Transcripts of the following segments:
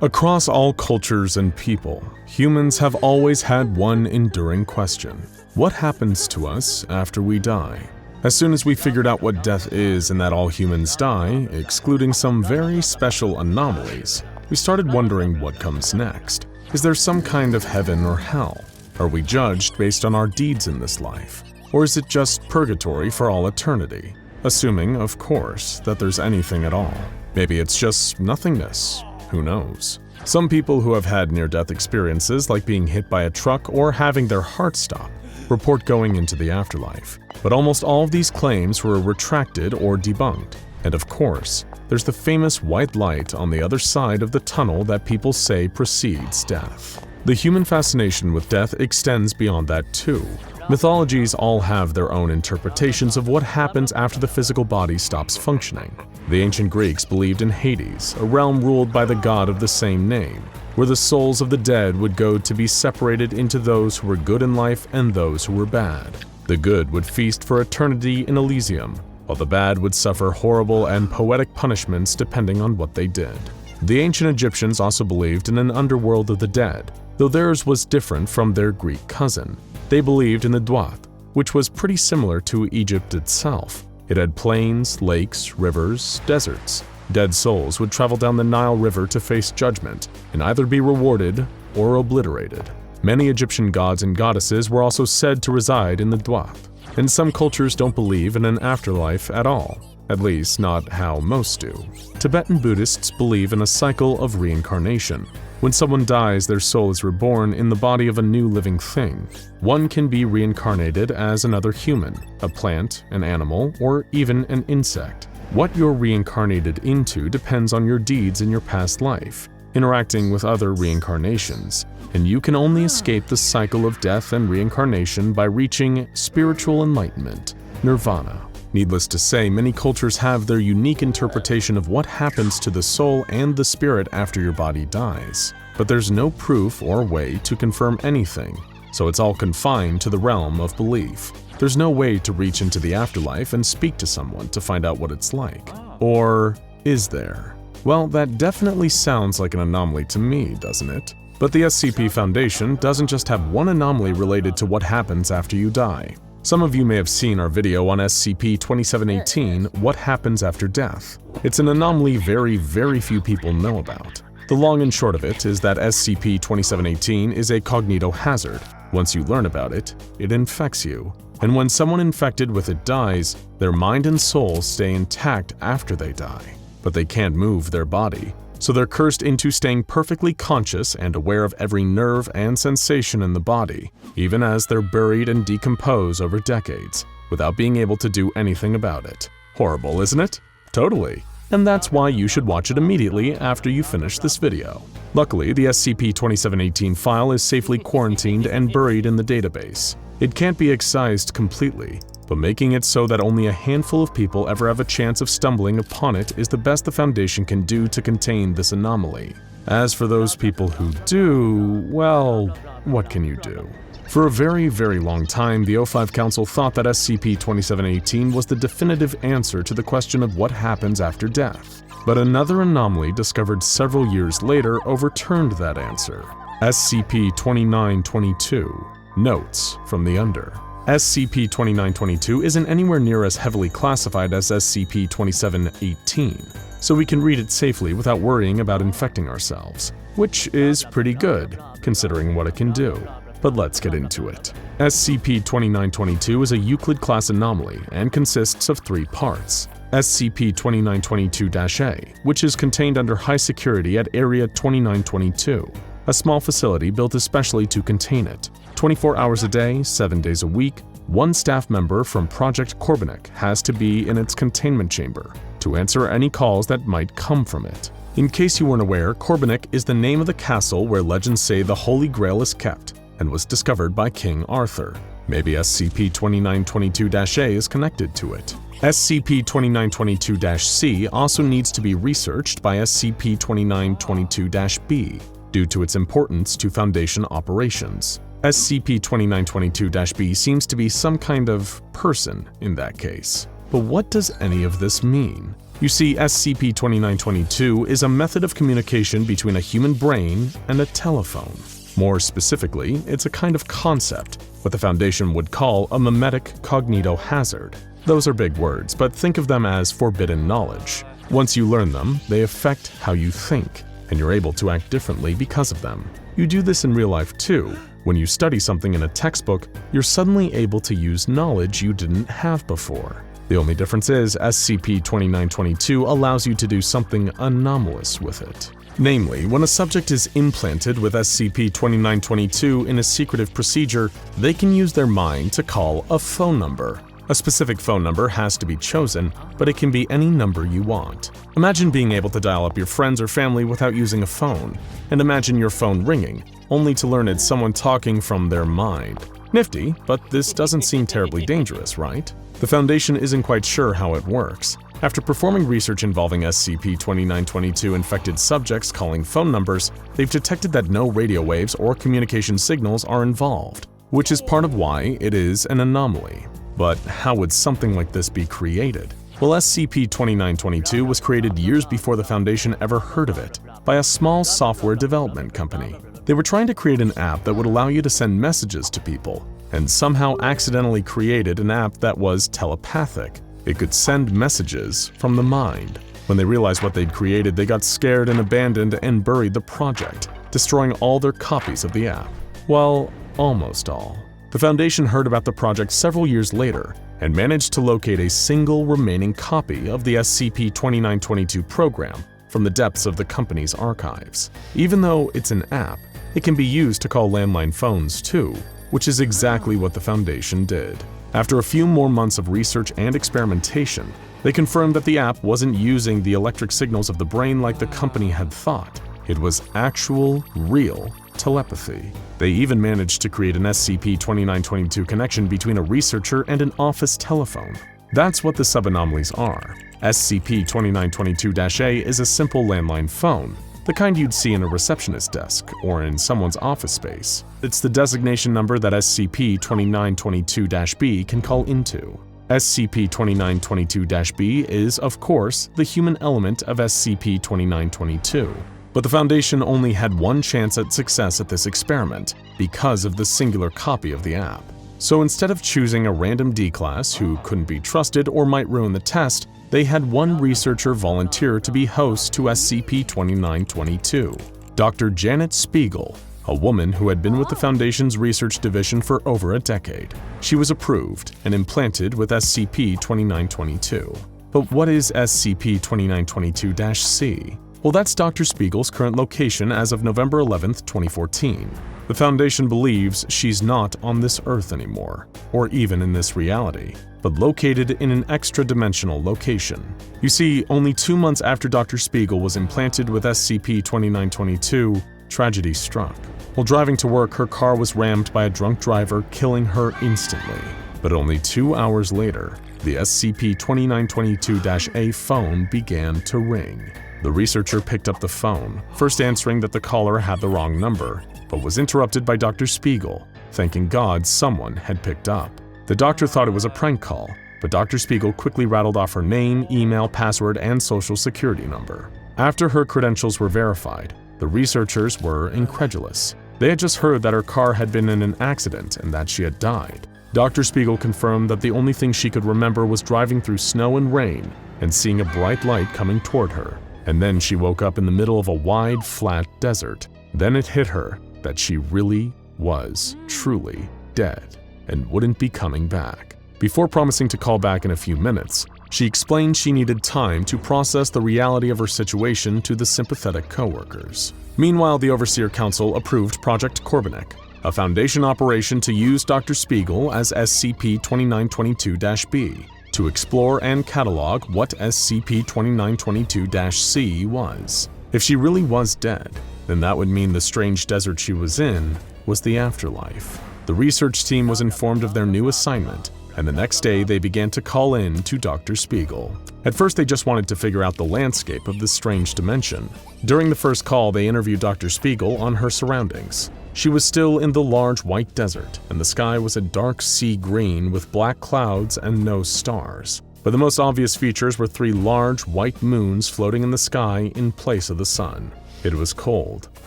Across all cultures and people, humans have always had one enduring question. What happens to us after we die? As soon as we figured out what death is and that all humans die, excluding some very special anomalies, we started wondering what comes next. Is there some kind of heaven or hell? Are we judged based on our deeds in this life? Or is it just purgatory for all eternity? Assuming, of course, that there's anything at all. Maybe it's just nothingness. Who knows? Some people who have had near-death experiences, like being hit by a truck or having their heart stop, report going into the afterlife. But almost all of these claims were retracted or debunked. And of course, there's the famous white light on the other side of the tunnel that people say precedes death. The human fascination with death extends beyond that too. Mythologies all have their own interpretations of what happens after the physical body stops functioning. The ancient Greeks believed in Hades, a realm ruled by the god of the same name, where the souls of the dead would go to be separated into those who were good in life and those who were bad. The good would feast for eternity in Elysium, while the bad would suffer horrible and poetic punishments depending on what they did. The ancient Egyptians also believed in an underworld of the dead, though theirs was different from their Greek cousin. They believed in the Duat, which was pretty similar to Egypt itself. It had plains, lakes, rivers, deserts. Dead souls would travel down the Nile River to face judgment and either be rewarded or obliterated. Many Egyptian gods and goddesses were also said to reside in the Duat, and some cultures don't believe in an afterlife at all, at least not how most do. Tibetan Buddhists believe in a cycle of reincarnation. When someone dies, their soul is reborn in the body of a new living thing. One can be reincarnated as another human, a plant, an animal, or even an insect. What you're reincarnated into depends on your deeds in your past life, interacting with other reincarnations, and you can only escape the cycle of death and reincarnation by reaching spiritual enlightenment, nirvana. Needless to say, many cultures have their unique interpretation of what happens to the soul and the spirit after your body dies. But there's no proof or way to confirm anything, so it's all confined to the realm of belief. There's no way to reach into the afterlife and speak to someone to find out what it's like. Or is there? Well, that definitely sounds like an anomaly to me, doesn't it? But the SCP Foundation doesn't just have one anomaly related to what happens after you die. Some of you may have seen our video on SCP-2718, What Happens After Death. It's an anomaly very few people know about. The long and short of it is that SCP-2718 is a cognitohazard. Once you learn about it, it infects you. And when someone infected with it dies, their mind and soul stay intact after they die. But they can't move their body. So they're cursed into staying perfectly conscious and aware of every nerve and sensation in the body, even as they're buried and decompose over decades, without being able to do anything about it. Horrible, isn't it? Totally. And that's why you should watch it immediately after you finish this video. Luckily, the SCP-2718 file is safely quarantined and buried in the database. It can't be excised completely, but making it so that only a handful of people ever have a chance of stumbling upon it is the best the Foundation can do to contain this anomaly. As for those people who do, well, what can you do? For a very long time, the O5 Council thought that SCP-2718 was the definitive answer to the question of what happens after death. But another anomaly discovered several years later overturned that answer. SCP-2922, Notes from the Under. SCP-2922 isn't anywhere near as heavily classified as SCP-2718, so we can read it safely without worrying about infecting ourselves, which is pretty good, considering what it can do. But let's get into it. SCP-2922 is a Euclid Class anomaly and consists of 3 parts. SCP-2922-A, which is contained under high security at Area 2922, a small facility built especially to contain it. 24 hours a day, 7 days a week, one staff member from Project Korbanik has to be in its containment chamber to answer any calls that might come from it. In case you weren't aware, Korbanik is the name of the castle where legends say the Holy Grail is kept and was discovered by King Arthur. Maybe SCP-2922-A is connected to it. SCP-2922-C also needs to be researched by SCP-2922-B due to its importance to Foundation operations. SCP-2922-B seems to be some kind of person in that case. But what does any of this mean? You see, SCP-2922 is a method of communication between a human brain and a telephone. More specifically, it's a kind of concept, what the Foundation would call a mimetic cognitohazard. Those are big words, but think of them as forbidden knowledge. Once you learn them, they affect how you think, and you're able to act differently because of them. You do this in real life too. When you study something in a textbook, you're suddenly able to use knowledge you didn't have before. The only difference is SCP-2922 allows you to do something anomalous with it. Namely, when a subject is implanted with SCP-2922 in a secretive procedure, they can use their mind to call a phone number. A specific phone number has to be chosen, but it can be any number you want. Imagine being able to dial up your friends or family without using a phone, and imagine your phone ringing, only to learn it's someone talking from their mind. Nifty, but this doesn't seem terribly dangerous, right? The Foundation isn't quite sure how it works. After performing research involving SCP-2922 infected subjects calling phone numbers, they've detected that no radio waves or communication signals are involved, which is part of why it is an anomaly. But how would something like this be created? Well, SCP-2922 was created years before the Foundation ever heard of it, by a small software development company. They were trying to create an app that would allow you to send messages to people, and somehow accidentally created an app that was telepathic. It could send messages from the mind. When they realized what they'd created, they got scared and abandoned and buried the project, destroying all their copies of the app. Well, almost all. The Foundation heard about the project several years later and managed to locate a single remaining copy of the SCP-2922 program from the depths of the company's archives. Even though it's an app, it can be used to call landline phones too, which is exactly what the Foundation did. After a few more months of research and experimentation, they confirmed that the app wasn't using the electric signals of the brain like the company had thought. It was actual, real telepathy. They even managed to create an SCP-2922 connection between a researcher and an office telephone. That's what the sub-anomalies are. SCP-2922-A is a simple landline phone, the kind you'd see in a receptionist desk or in someone's office space. It's the designation number that SCP-2922-B can call into. SCP-2922-B is, of course, the human element of SCP-2922. But the Foundation only had one chance at success at this experiment because of the singular copy of the app. So instead of choosing a random D-class who couldn't be trusted or might ruin the test, they had one researcher volunteer to be host to SCP-2922, Dr. Janet Spiegel, a woman who had been with the Foundation's research division for over a decade. She was approved and implanted with SCP-2922. But what is SCP-2922-C? Well, that's Dr. Spiegel's current location as of November 11, 2014. The Foundation believes she's not on this Earth anymore, or even in this reality, but located in an extra-dimensional location. You see, only 2 months after Dr. Spiegel was implanted with SCP-2922, tragedy struck. While driving to work, her car was rammed by a drunk driver, killing her instantly. But only 2 hours later, the SCP-2922-A phone began to ring. The researcher picked up the phone, first answering that the caller had the wrong number, but was interrupted by Dr. Spiegel, thanking God someone had picked up. The doctor thought it was a prank call, but Dr. Spiegel quickly rattled off her name, email, password, and social security number. After her credentials were verified, the researchers were incredulous. They had just heard that her car had been in an accident and that she had died. Dr. Spiegel confirmed that the only thing she could remember was driving through snow and rain and seeing a bright light coming toward her. And then she woke up in the middle of a wide, flat desert. Then it hit her that she really was truly dead and wouldn't be coming back. Before promising to call back in a few minutes, she explained she needed time to process the reality of her situation to the sympathetic coworkers. Meanwhile, the Overseer Council approved Project Korbanek, a Foundation operation to use Dr. Spiegel as SCP-2922-B, to explore and catalog what SCP-2922-C was. If she really was dead, then that would mean the strange desert she was in was the afterlife. The research team was informed of their new assignment, and the next day they began to call in to Dr. Spiegel. At first they just wanted to figure out the landscape of this strange dimension. During the first call, they interviewed Dr. Spiegel on her surroundings. She was still in the large white desert, and the sky was a dark sea green with black clouds and no stars. but the most obvious features were 3 large white moons floating in the sky in place of the sun. It was cold,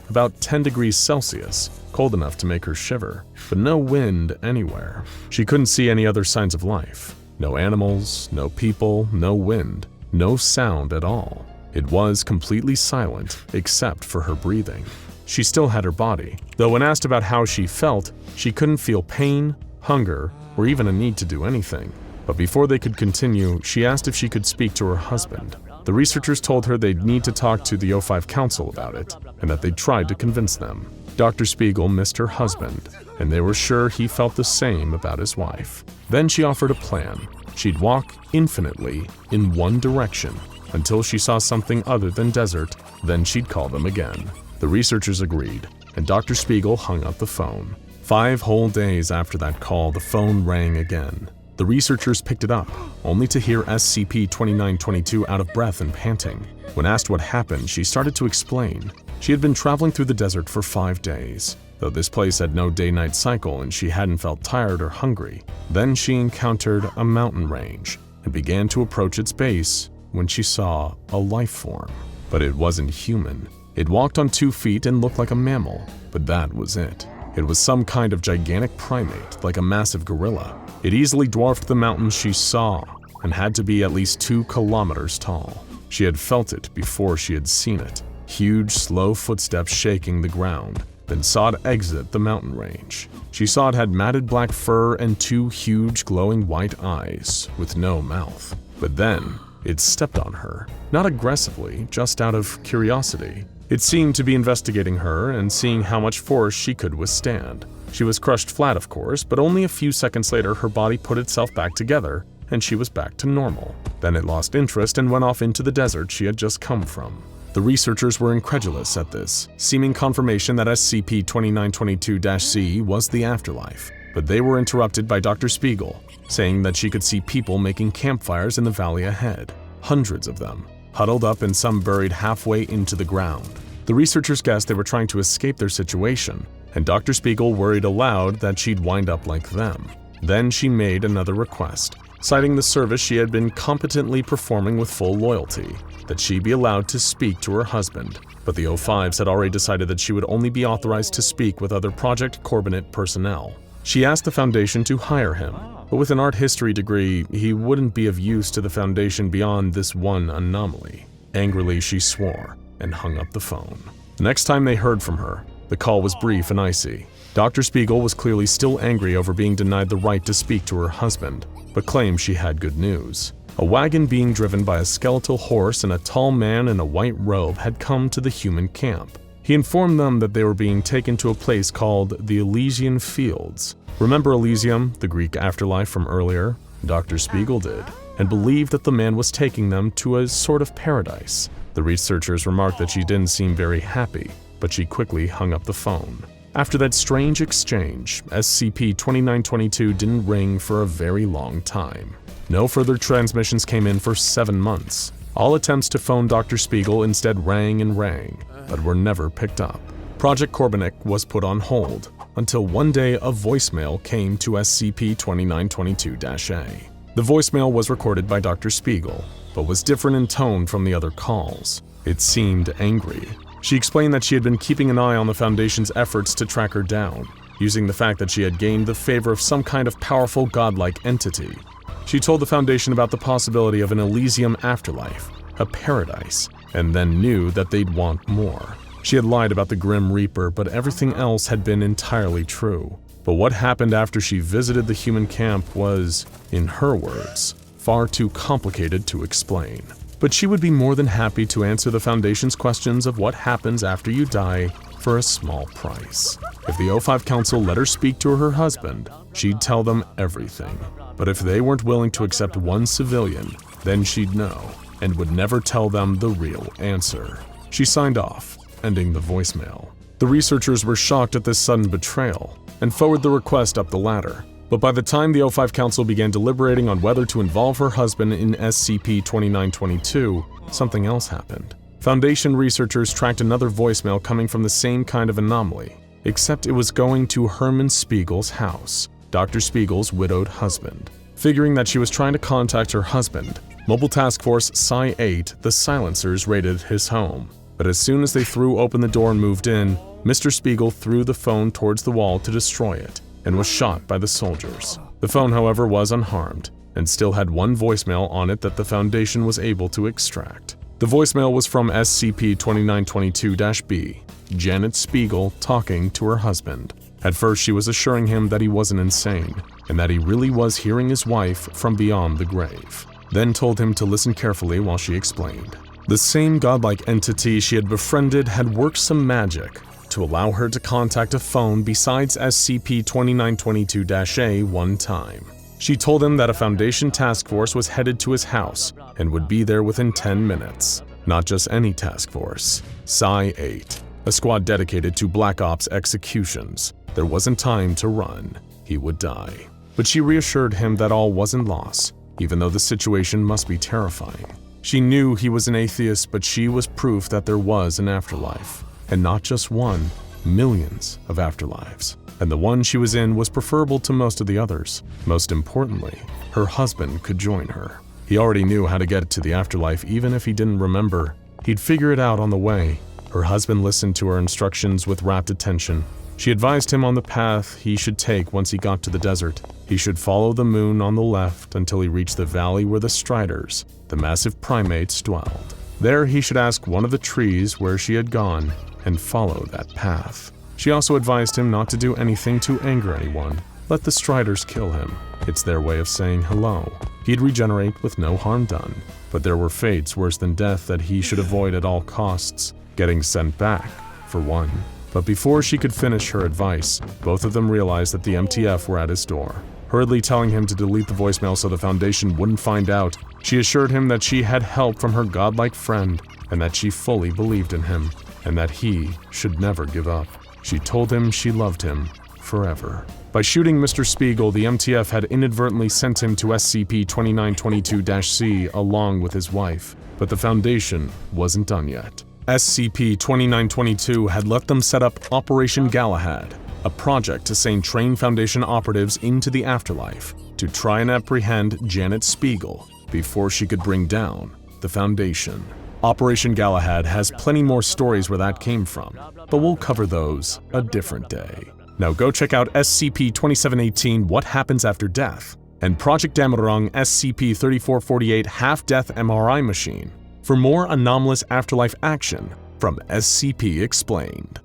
about 10 degrees Celsius, cold enough to make her shiver, but no wind anywhere. She couldn't see any other signs of life. No animals, no people, no wind, no sound at all. It was completely silent except for her breathing. She still had her body, though when asked about how she felt, she couldn't feel pain, hunger, or even a need to do anything. But before they could continue, she asked if she could speak to her husband. The researchers told her they'd need to talk to the O5 Council about it, and that they tried to convince them. Dr. Spiegel missed her husband, and they were sure he felt the same about his wife. Then she offered a plan. She'd walk infinitely in one direction until she saw something other than desert, then she'd call them again. The researchers agreed, and Dr. Spiegel hung up the phone. 5 whole days after that call, the phone rang again. The researchers picked it up, only to hear SCP-2922 out of breath and panting. When asked what happened, she started to explain. She had been traveling through the desert for 5 days, though this place had no day-night cycle and she hadn't felt tired or hungry. Then she encountered a mountain range and began to approach its base when she saw a life form. But it wasn't human. It walked on 2 feet and looked like a mammal, but that was it. It was some kind of gigantic primate, like a massive gorilla. It easily dwarfed the mountains she saw and had to be at least 2 kilometers tall. She had felt it before she had seen it. Huge, slow footsteps shaking the ground, then saw it exit the mountain range. She saw it had matted black fur and 2 huge glowing white eyes with no mouth. But then, it stepped on her, not aggressively, just out of curiosity. It seemed to be investigating her and seeing how much force she could withstand. She was crushed flat, of course, but only a few seconds later her body put itself back together and she was back to normal. Then it lost interest and went off into the desert she had just come from. The researchers were incredulous at this, seeming confirmation that SCP-2922-C was the afterlife. But they were interrupted by Dr. Spiegel, saying that she could see people making campfires in the valley ahead. Hundreds of them, huddled up and some buried halfway into the ground. The researchers guessed they were trying to escape their situation, and Dr. Spiegel worried aloud that she'd wind up like them. Then she made another request, citing the service she had been competently performing with full loyalty, that she be allowed to speak to her husband. But the O5s had already decided that she would only be authorized to speak with other Project Corbinate personnel. She asked the Foundation to hire him, but with an art history degree, he wouldn't be of use to the Foundation beyond this one anomaly. Angrily, she swore and hung up the phone. The next time they heard from her, the call was brief and icy. Dr. Spiegel was clearly still angry over being denied the right to speak to her husband, but claimed she had good news. A wagon being driven by a skeletal horse and a tall man in a white robe had come to the human camp. He informed them that they were being taken to a place called the Elysian Fields. Remember Elysium, the Greek afterlife from earlier? Dr. Spiegel did, and believed that the man was taking them to a sort of paradise. The researchers remarked that she didn't seem very happy, but she quickly hung up the phone. After that strange exchange, SCP-2922 didn't ring for a very long time. No further transmissions came in for 7 months. All attempts to phone Dr. Spiegel instead rang and rang, but were never picked up. Project Corbinate was put on hold, until one day a voicemail came to SCP-2922-A. The voicemail was recorded by Dr. Spiegel, but was different in tone from the other calls. It seemed angry. She explained that she had been keeping an eye on the Foundation's efforts to track her down, using the fact that she had gained the favor of some kind of powerful godlike entity. She told the Foundation about the possibility of an Elysium afterlife, a paradise, and then knew that they'd want more. She had lied about the Grim Reaper, but everything else had been entirely true. But what happened after she visited the human camp was, in her words, far too complicated to explain. But she would be more than happy to answer the Foundation's questions of what happens after you die for a small price. If the O5 Council let her speak to her husband, she'd tell them everything. But if they weren't willing to accept one civilian, then she'd know, and would never tell them the real answer. She signed off, ending the voicemail. The researchers were shocked at this sudden betrayal, and forwarded the request up the ladder. But by the time the O5 Council began deliberating on whether to involve her husband in SCP-2922, something else happened. Foundation researchers tracked another voicemail coming from the same kind of anomaly, except it was going to Herman Spiegel's house, Dr. Spiegel's widowed husband. Figuring that she was trying to contact her husband, Mobile Task Force Psi-8, the silencers, raided his home. But as soon as they threw open the door and moved in, Mr. Spiegel threw the phone towards the wall to destroy it and was shot by the soldiers. The phone, however, was unharmed and still had one voicemail on it that the Foundation was able to extract. The voicemail was from SCP-2922-B, Janet Spiegel talking to her husband. At first, she was assuring him that he wasn't insane and that he really was hearing his wife from beyond the grave. Then told him to listen carefully while she explained. The same godlike entity she had befriended had worked some magic to allow her to contact a phone besides SCP-2922-A one time. She told him that a Foundation task force was headed to his house and would be there within 10 minutes. Not just any task force, Psi-8, a squad dedicated to Black Ops executions. There wasn't time to run. He would die. But she reassured him that all wasn't lost, even though the situation must be terrifying. She knew he was an atheist, but she was proof that there was an afterlife. And not just one, millions of afterlives. And the one she was in was preferable to most of the others. Most importantly, her husband could join her. He already knew how to get to the afterlife even if he didn't remember. He'd figure it out on the way. Her husband listened to her instructions with rapt attention. She advised him on the path he should take once he got to the desert. He should follow the moon on the left until he reached the valley where the Striders, the massive primates, dwelled. There he should ask one of the trees where she had gone and follow that path. She also advised him not to do anything to anger anyone. Let the Striders kill him. It's their way of saying hello. He'd regenerate with no harm done. But there were fates worse than death that he should avoid at all costs, getting sent back, for one. But before she could finish her advice, both of them realized that the MTF were at his door. Hurriedly telling him to delete the voicemail so the Foundation wouldn't find out, she assured him that she had help from her godlike friend and that she fully believed in him, and that he should never give up. She told him she loved him forever. By shooting Mr. Spiegel, the MTF had inadvertently sent him to SCP-2922-C along with his wife, but the Foundation wasn't done yet. SCP-2922 had let them set up Operation Galahad, a project to send trained Foundation operatives into the afterlife to try and apprehend Janet Spiegel before she could bring down the Foundation. Operation Galahad has plenty more stories where that came from, but we'll cover those a different day. Now go check out SCP-2718 What Happens After Death and Project Damarung SCP-3448 Half-Death MRI Machine for more anomalous afterlife action from SCP Explained.